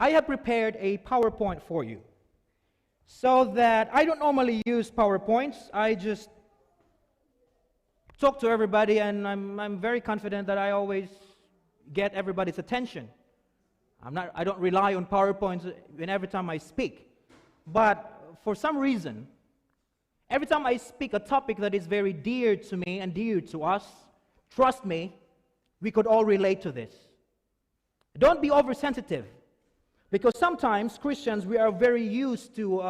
I have prepared a PowerPoint for you so that I don't normally use PowerPoints. I just talk to everybody, and I'm very confident that I always get everybody's attention. I don't rely on PowerPoints every time I speak. But for some reason, every time I speak a topic that is very dear to me and dear to us, trust me, we could all relate to this. Don't be oversensitive, because sometimes Christians, we are very used to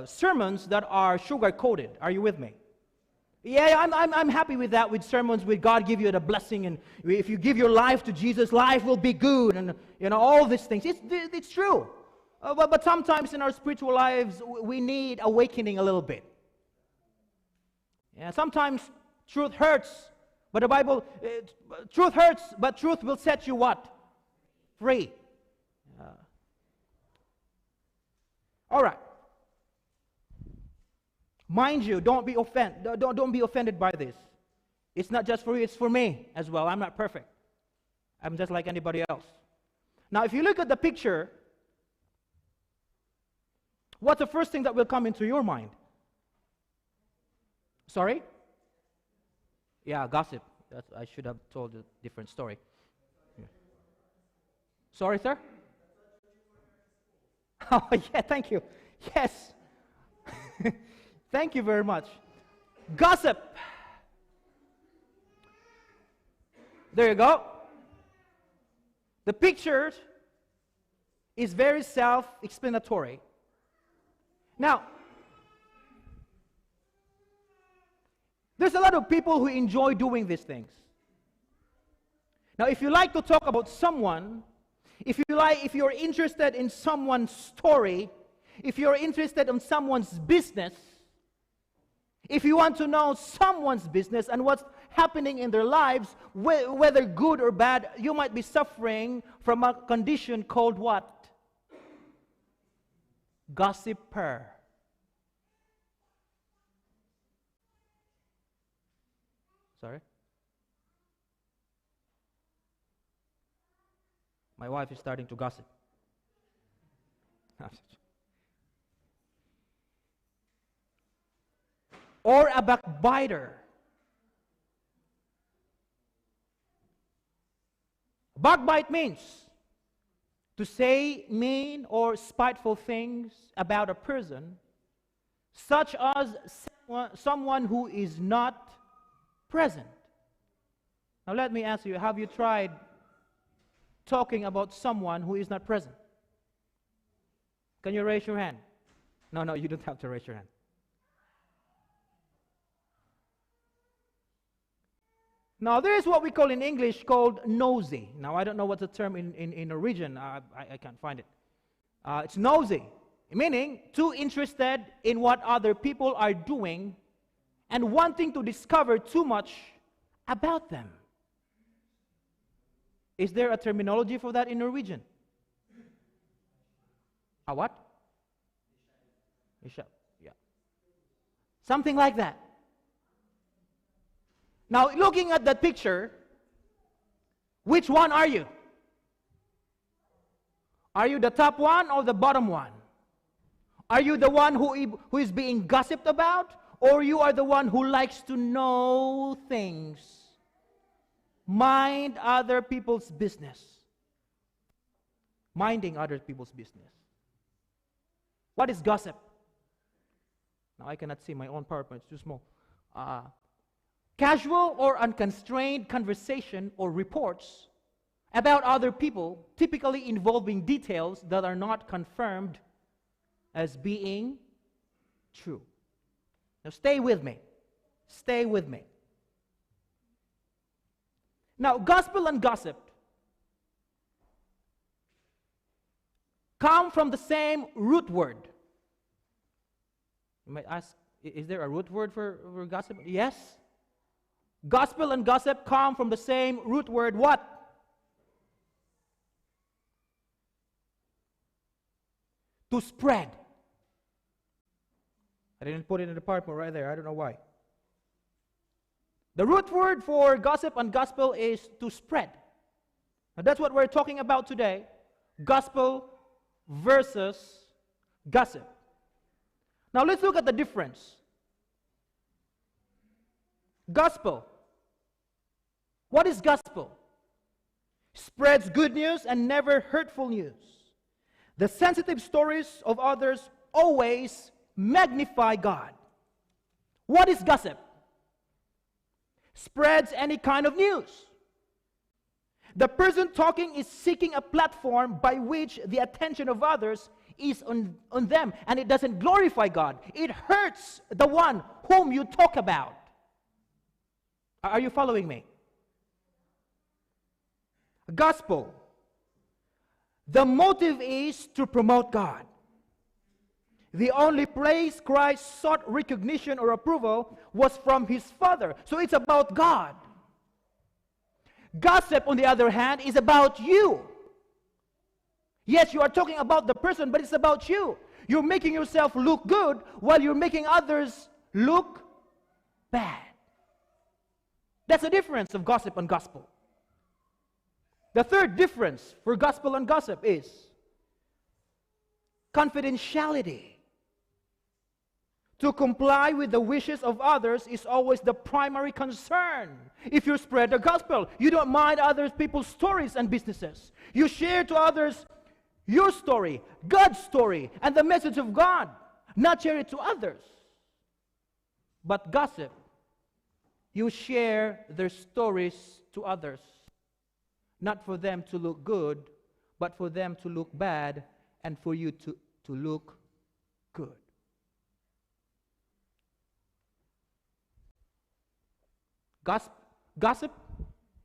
sermons that are sugar-coated. Are you with me? Yeah, I'm happy with that, with sermons with God give you the blessing, and if you give your life to Jesus, life will be good, and all these things. It's true. But sometimes in our spiritual lives, we need awakening a little bit. Yeah, sometimes truth hurts, but the Bible, truth hurts, but truth will set you what? Free. All right. Mind you, don't be offended by this. It's not just for you, it's for me as well. I'm not perfect. I'm just like anybody else. Now, if you look at the picture, what's the first thing that will come into your mind? Sorry? Yeah, gossip. I should have told a different story. Yeah. Sorry, sir? Oh, yeah, thank you. Yes. Thank you very much. Gossip. There you go. The picture is very self-explanatory. Now, there's a lot of people who enjoy doing these things. Now, if you like to talk about someone, if you're interested in someone's story, if you're interested in someone's business, if you want to know someone's business and what's happening in their lives, whether good or bad, you might be suffering from a condition called what? Gossiper. Sorry? My wife is starting to gossip. Or a backbiter. Backbite means to say mean or spiteful things about a person, such as someone who is not present. Now let me ask you, have you tried talking about someone who is not present? Can you raise your hand? No, you don't have to raise your hand. Now, there is what we call in English called nosy. Now, I don't know what's the term in a region. I can't find it. It's nosy, meaning too interested in what other people are doing and wanting to discover too much about them. Is there a terminology for that in Norwegian? A what? Yeah. Something like that. Now, looking at that picture, which one are you? Are you the top one or the bottom one? Are you the one who is being gossiped about, or you are the one who likes to know things? Mind other people's business. Minding other people's business. What is gossip? Now, I cannot see my own PowerPoint, it's too small. Casual or unconstrained conversation or reports about other people, typically involving details that are not confirmed as being true. Now stay with me. Stay with me. Now, gospel and gossip come from the same root word. You might ask, is there a root word for gossip? Yes. Gospel and gossip come from the same root word, what? To spread. I didn't put it in the PowerPoint right there. I don't know why. The root word for gossip and gospel is to spread. Now, that's what we're talking about today. Gospel versus gossip. Now let's look at the difference. Gospel. What is gospel? Spreads good news and never hurtful news. The sensitive stories of others always magnify God. What is gossip? Spreads any kind of news. The person talking is seeking a platform by which the attention of others is on them, and it doesn't glorify God. It hurts the one whom you talk about. Are you following me? Gospel. The motive is to promote God. The only place Christ sought recognition or approval was from his Father. So it's about God. Gossip, on the other hand, is about you. Yes, you are talking about the person, but it's about you. You're making yourself look good while you're making others look bad. That's the difference of gossip and gospel. The third difference for gospel and gossip is confidentiality. To comply with the wishes of others is always the primary concern. If you spread the gospel, you don't mind other people's stories and businesses. You share to others your story, God's story, and the message of God, not share it to others. But gossip, you share their stories to others, not for them to look good, but for them to look bad and for you to look good. Gossip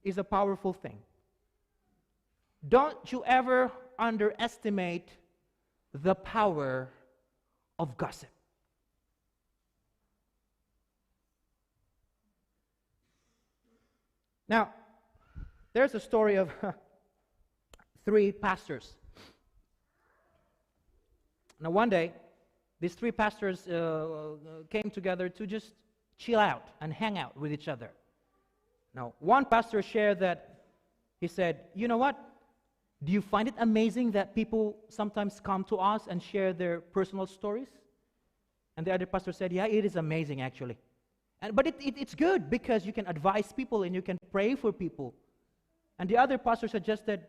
is a powerful thing. Don't you ever underestimate the power of gossip. Now, there's a story of three pastors. Now, one day, these three pastors came together to just chill out and hang out with each other. Now, one pastor shared that he said, "You know what? Do you find it amazing that people sometimes come to us and share their personal stories?" And the other pastor said, "Yeah, it is amazing actually. But it's good because you can advise people and you can pray for people." And the other pastor suggested,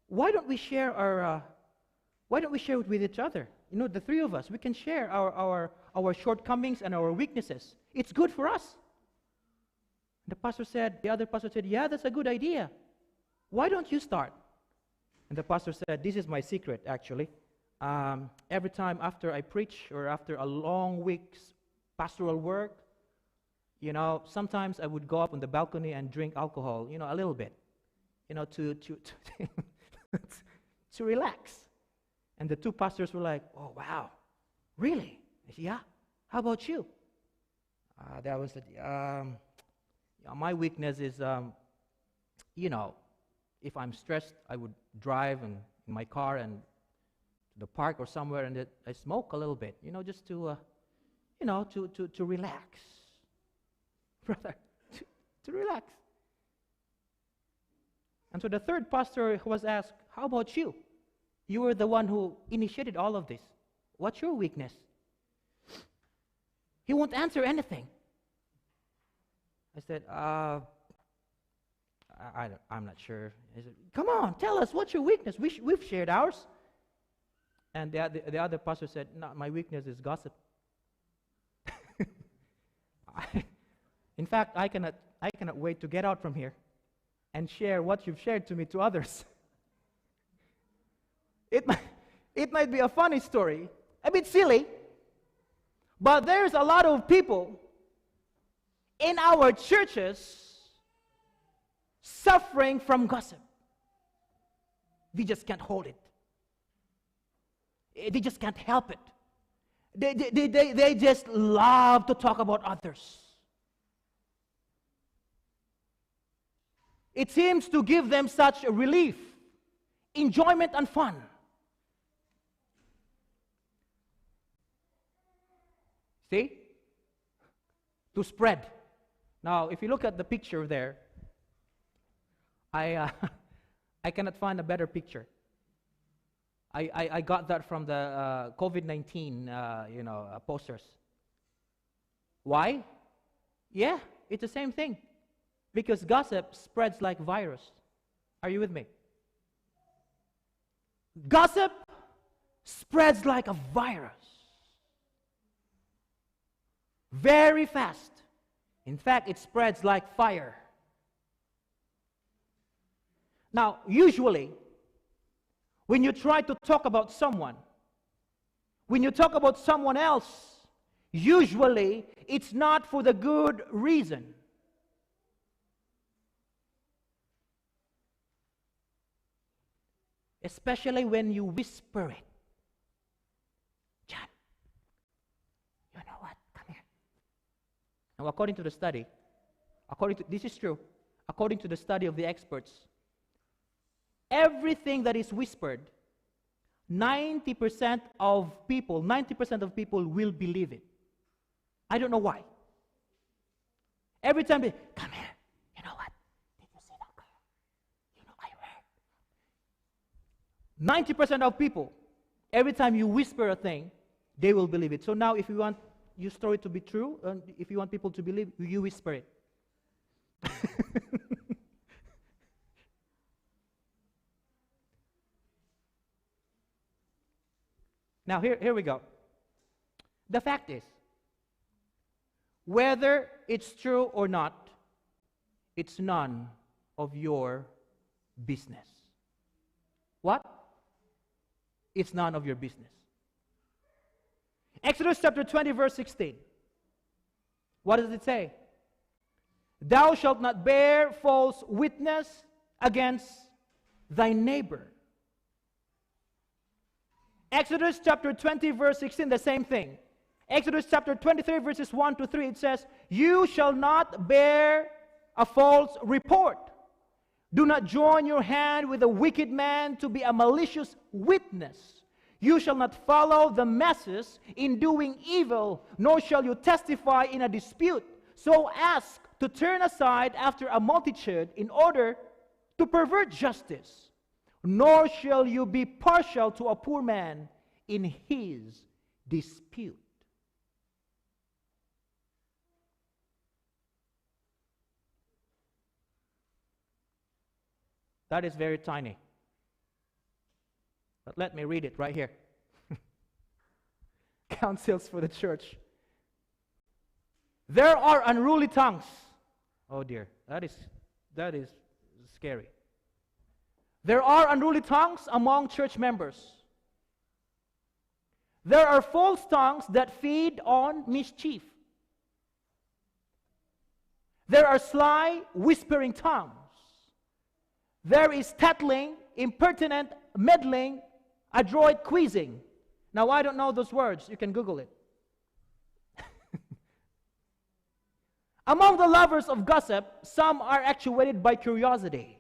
why don't we share it with each other? You know, the three of us, we can share our shortcomings and our weaknesses. It's good for us. The other pastor said, "Yeah, that's a good idea. Why don't you start?" And the pastor said, "This is my secret, actually. Every time after I preach or after a long week's pastoral work, you know, sometimes I would go up on the balcony and drink alcohol, you know, a little bit, you know, to to relax." And the two pastors were like, "Oh, wow, really?" I said, "Yeah. How about you?" That was it. My weakness is, you know, if I'm stressed, I would drive in my car and to the park or somewhere, and I smoke a little bit, you know, just to, you know, to relax, brother, to relax. And so the third pastor was asked, "How about you? You were the one who initiated all of this. What's your weakness?" He won't answer anything. I said, I'm not sure. He said, "Come on, tell us, what's your weakness? We've shared ours." And the other pastor said, "No, my weakness is gossip." In fact, I cannot wait to get out from here and share what you've shared to me to others. It might be a funny story, a bit silly, but there's a lot of people in our churches suffering from gossip. They just can't hold it. They just can't help it. They just love to talk about others. It seems to give them such a relief, enjoyment, and fun. See? To spread. Now, if you look at the picture there, I I cannot find a better picture. I got that from the COVID-19 posters. Why? Yeah, it's the same thing. Because gossip spreads like virus. Are you with me? Gossip spreads like a virus. Very fast. In fact, it spreads like fire. Now, usually, when you try to talk about someone, when you talk about someone else, usually it's not for the good reason. Especially when you whisper it. John, you know what? Come here. Now, according to the study, this is true, according to the study of the experts, everything that is whispered, 90% of people will believe it. I don't know why. Every time they, come here, you know what? Did you see that girl? You know, I heard. 90% of people, every time you whisper a thing, they will believe it. So now if you want your story to be true, and if you want people to believe, you whisper it. Now, here we go. The fact is, whether it's true or not, it's none of your business. What? It's none of your business. Exodus chapter 20, verse 16. What does it say? Thou shalt not bear false witness against thy neighbor. Exodus chapter 20, verse 16, the same thing. Exodus chapter 23, verses 1 to 3, it says, you shall not bear a false report. Do not join your hand with a wicked man to be a malicious witness. You shall not follow the masses in doing evil, nor shall you testify in a dispute, so as to turn aside after a multitude in order to pervert justice. Nor shall you be partial to a poor man in his dispute. That is very tiny. But let me read it right here. Counsels for the church. There are unruly tongues. Oh dear, that is scary. There are unruly tongues among church members. There are false tongues that feed on mischief. There are sly, whispering tongues. There is tattling, impertinent, meddling, adroit quizzing. Now, I don't know those words. You can Google it. Among the lovers of gossip, some are actuated by curiosity.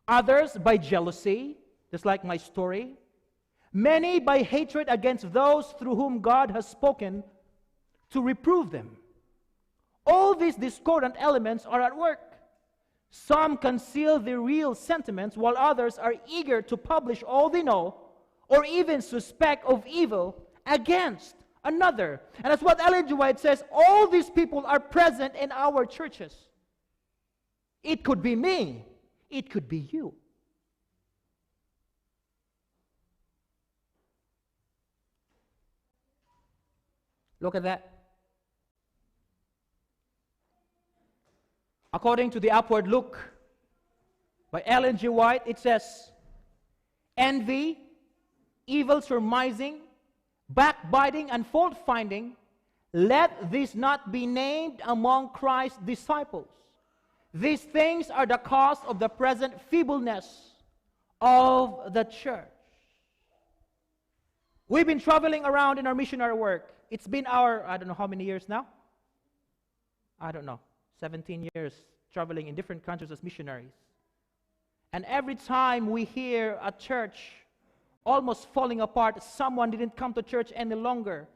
Others by jealousy, just like my story. Many by hatred against those through whom God has spoken to reprove them. All these discordant elements are at work. Some conceal their real sentiments, while others are eager to publish all they know, or even suspect of evil against another. And that's what Ellen G. White says, all these people are present in our churches. It could be me. It could be you. Look at that. According to the Upward Look by Ellen G. White, it says, envy, evil surmising, backbiting, and fault-finding, let this not be named among Christ's disciples. These things are the cause of the present feebleness of the church. We've been traveling around in our missionary work. It's been I don't know how many years now? I don't know. 17 years traveling in different countries as missionaries. And every time we hear a church almost falling apart, someone didn't come to church any longer.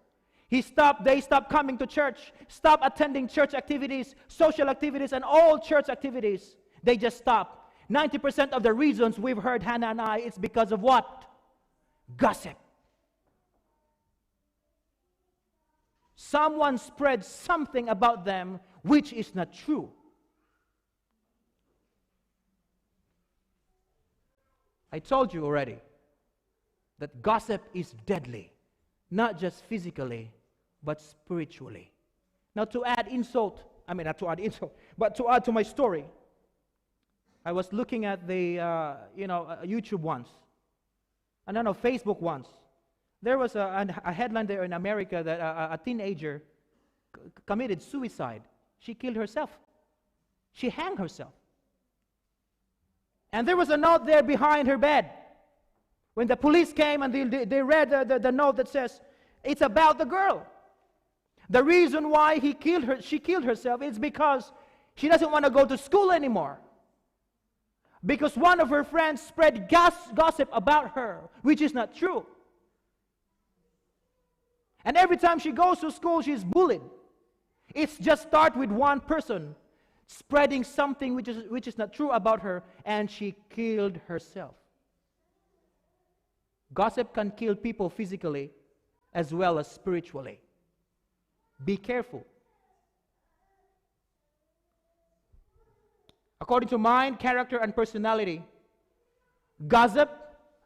They stopped coming to church, stopped attending church activities, social activities, and all church activities. They just stopped. 90% of the reasons we've heard Hannah and I, it's because of what? Gossip. Someone spread something about them which is not true. I told you already that gossip is deadly, not just physically, but spiritually. Now, to add insult, not to add insult, but to add to my story, I was looking at the, YouTube once, and then on Facebook once. There was a headline there in America that a teenager committed suicide. She killed herself. She hanged herself. And there was a note there behind her bed. When the police came and they read the note that says, it's about the girl. The reason why she killed herself is because she doesn't want to go to school anymore. Because one of her friends spread gossip about her, which is not true. And every time she goes to school, she's bullied. It's just start with one person spreading something which is not true about her, and she killed herself. Gossip can kill people physically as well as spiritually. Be careful. According to mind, character, and personality, gossip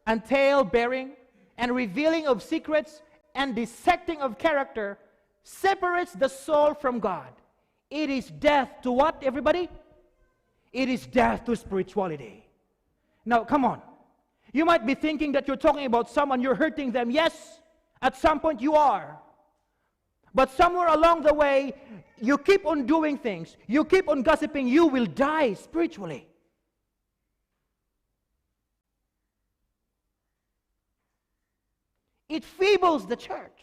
and tale-bearing and revealing of secrets and dissecting of character separates the soul from God. It is death to what, everybody? It is death to spirituality. Now, come on. You might be thinking that you're talking about someone, you're hurting them. Yes, at some point you are. But somewhere along the way, you keep on doing things, you keep on gossiping, you will die spiritually. It feebles the church.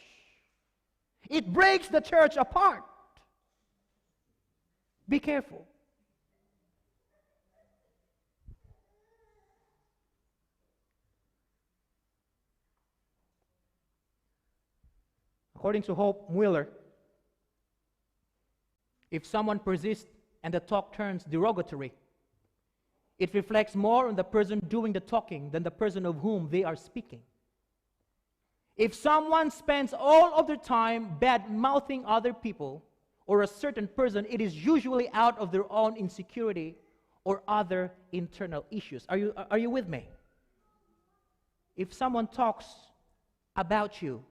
It breaks the church apart. Be careful. According to Hope Mueller, if someone persists and the talk turns derogatory, it reflects more on the person doing the talking than the person of whom they are speaking. If someone spends all of their time bad-mouthing other people or a certain person, it is usually out of their own insecurity or other internal issues. Are you with me? If someone talks about you,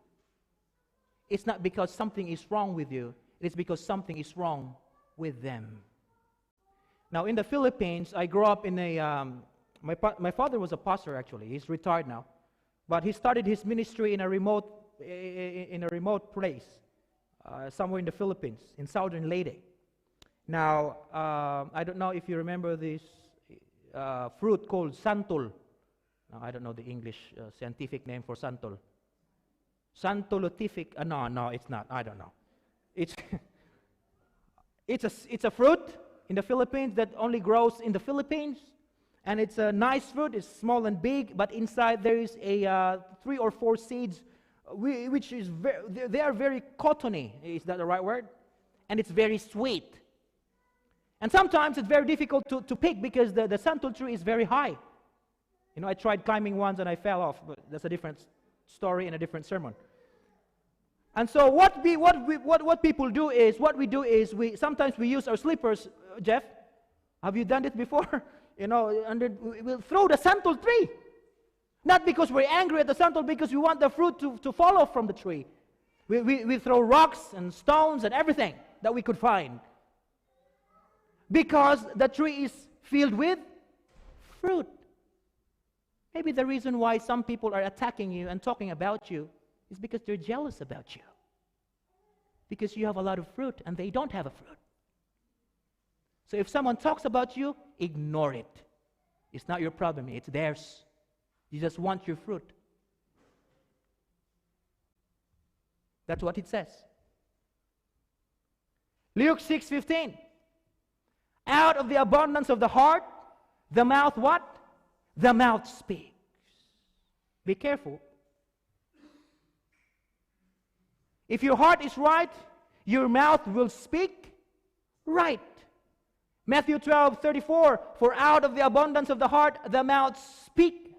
it's not because something is wrong with you. It's because something is wrong with them. Now, in the Philippines, I grew up in a... my father was a pastor, actually. He's retired now. But he started his ministry in a remote place, somewhere in the Philippines, in southern Leyte. Now, I don't know if you remember this fruit called santol. Now, I don't know the English scientific name for santol. Santolotific, no, it's not. I don't know. It's a fruit in the Philippines that only grows in the Philippines, and it's a nice fruit. It's small and big, but inside there is a 3 or 4 seeds, which is they are very cottony. Is that the right word? And it's very sweet. And sometimes it's very difficult to pick because the santol tree is very high. You know, I tried climbing once and I fell off, but that's a different story and a different sermon. And so what people do is, we sometimes use our slippers. Jeff, have you done it before? You know, and we'll throw the santol tree. Not because we're angry at the santol, because we want the fruit to fall off from the tree. We throw rocks and stones and everything that we could find. Because the tree is filled with fruit. Maybe the reason why some people are attacking you and talking about you is because they're jealous about you. Because you have a lot of fruit and they don't have a fruit. So if someone talks about you, ignore it. It's not your problem, it's theirs. You just want your fruit. That's what it says. Luke 6:15. Out of the abundance of the heart, the mouth what? The mouth speaks. Be careful. If your heart is right, your mouth will speak right. Matthew 12:34, for out of the abundance of the heart the mouth speaks.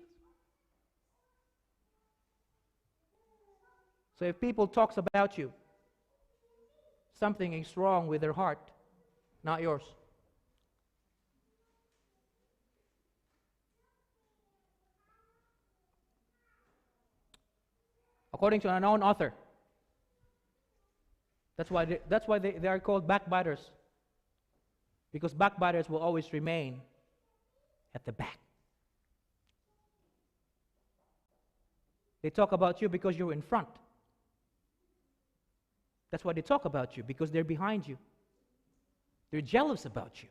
So if people talks about you, something is wrong with their heart, not yours. According to an unknown author, that's why they are called backbiters. Because backbiters will always remain at the back. They talk about you because you're in front. That's why they talk about you, because they're behind you. They're jealous about you.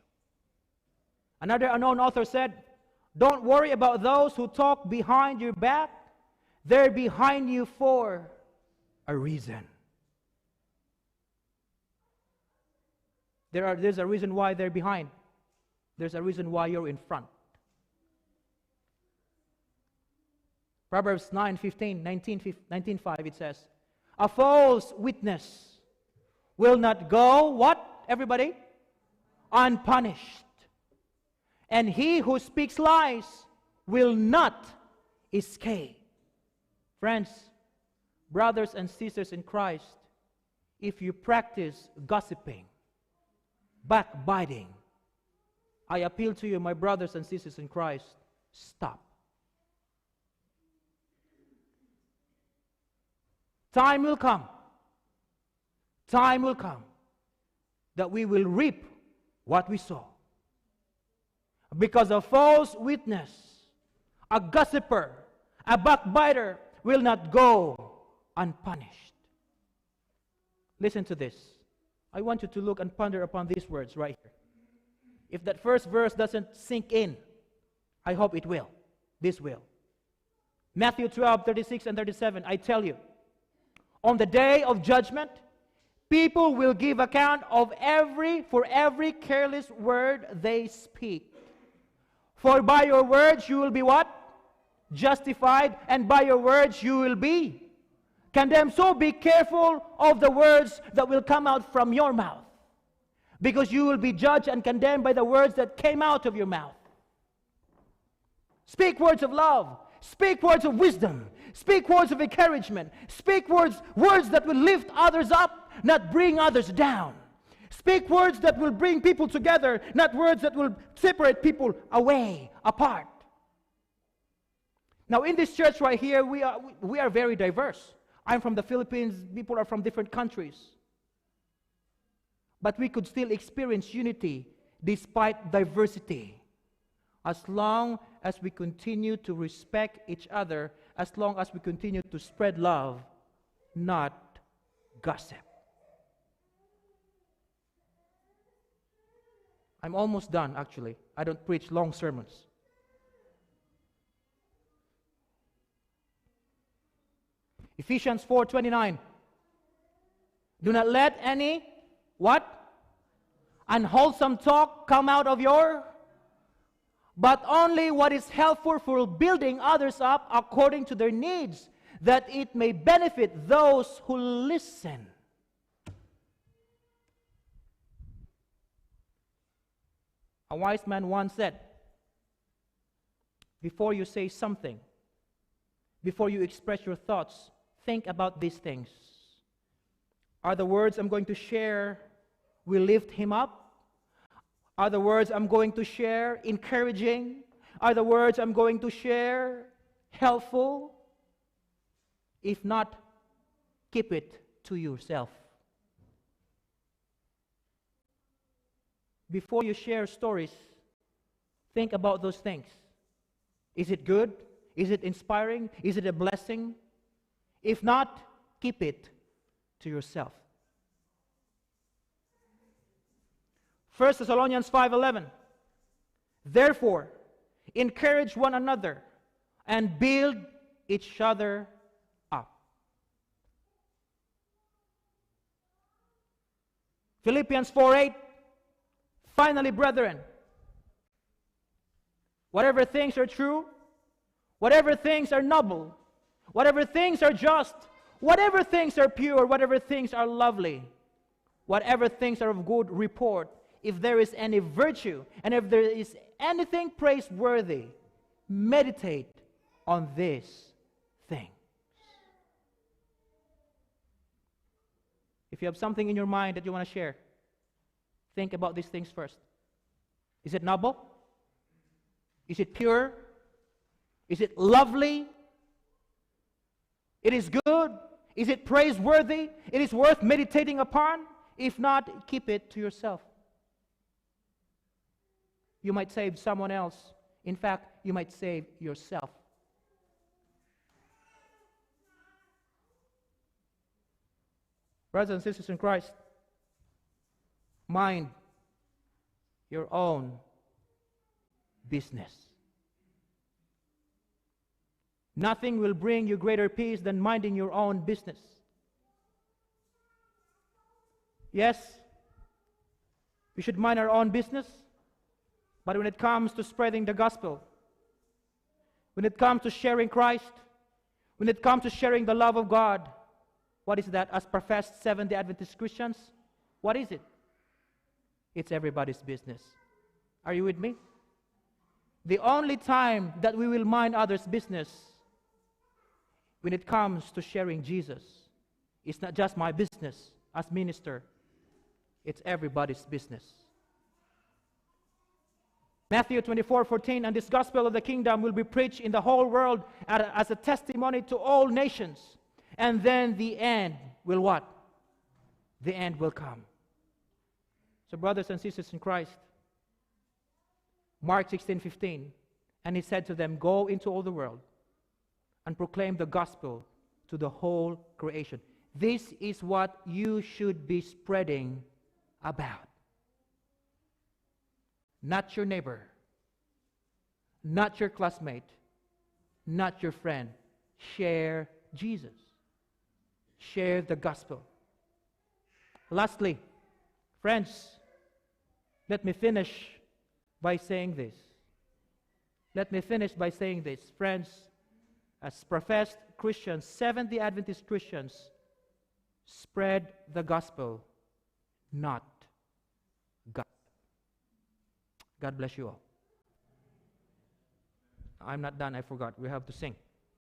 Another unknown author said, don't worry about those who talk behind your back. They're behind you for a reason. There's a reason why they're behind. There's a reason why you're in front. Proverbs 19:5, it says, a false witness will not go, what, everybody? Unpunished. And he who speaks lies will not escape. Friends, brothers and sisters in Christ, if you practice gossiping, backbiting, I appeal to you, my brothers and sisters in Christ, stop. Time will come that we will reap what we sow. Because a false witness, a gossiper, a backbiter will not go unpunished. Listen to this. I want you to look and ponder upon these words right here. If that first verse doesn't sink in, I hope it will. This will. Matthew 12:36 and 37, I tell you, on the day of judgment, people will give account for every careless word they speak. For by your words you will be what? Justified, and by your words you will be condemned. So be careful of the words that will come out from your mouth, because you will be judged and condemned by the words that came out of your mouth. Speak words of love. Speak words of wisdom. Speak words of encouragement. Speak words that will lift others up, not bring others down. Speak words that will bring people together, not words that will separate people away, apart. Now, in this church right here, we are very diverse. I'm from the Philippines. People are from different countries. But we could still experience unity despite diversity, as long as we continue to respect each other, as long as we continue to spread love, not gossip. I'm almost done, actually. I don't preach long sermons. Ephesians 4:29. Do not let any, what? Unwholesome talk come out of your, but only what is helpful for building others up according to their needs, that it may benefit those who listen. A wise man once said, before you say something, before you express your thoughts, think about these things. Are the words I'm going to share will lift him up? Are the words I'm going to share encouraging? Are the words I'm going to share helpful? If not, keep it to yourself. Before you share stories, think about those things. Is it good? Is it inspiring? Is it a blessing? If not, keep it to yourself. 1 Thessalonians 5:11. Therefore, encourage one another and build each other up. Philippians 4:8. Finally, brethren, whatever things are true, whatever things are noble, whatever things are just, whatever things are pure, whatever things are lovely, whatever things are of good report, if there is any virtue, and if there is anything praiseworthy, meditate on these things. If you have something in your mind that you want to share, think about these things first. Is it noble? Is it pure? Is it lovely? It is good? Is it praiseworthy? It is worth meditating upon? If not, keep it to yourself. You might save someone else. In fact, you might save yourself. Brothers and sisters in Christ, mind your own business. Nothing will bring you greater peace than minding your own business. Yes, we should mind our own business, but when it comes to spreading the gospel, when it comes to sharing Christ, when it comes to sharing the love of God, what is that? As professed Seventh-day Adventist Christians, what is it? It's everybody's business. Are you with me? The only time that we will mind others' business when it comes to sharing Jesus, it's not just my business as minister, it's everybody's business. Matthew 24:14, and this gospel of the kingdom will be preached in the whole world as a testimony to all nations. And then the end will what? The end will come. So brothers and sisters in Christ, Mark 16:15, and he said to them, go into all the world and proclaim the gospel to the whole creation. This is what you should be spreading about. Not your neighbor, not your classmate, not your friend. Share Jesus. Share the gospel. Lastly, friends, let me finish by saying this. Let me finish by saying this. Friends, as professed Christians, Seventh-day Adventist Christians, spread the gospel, not God. God bless you all. I'm not done, I forgot. We have to sing.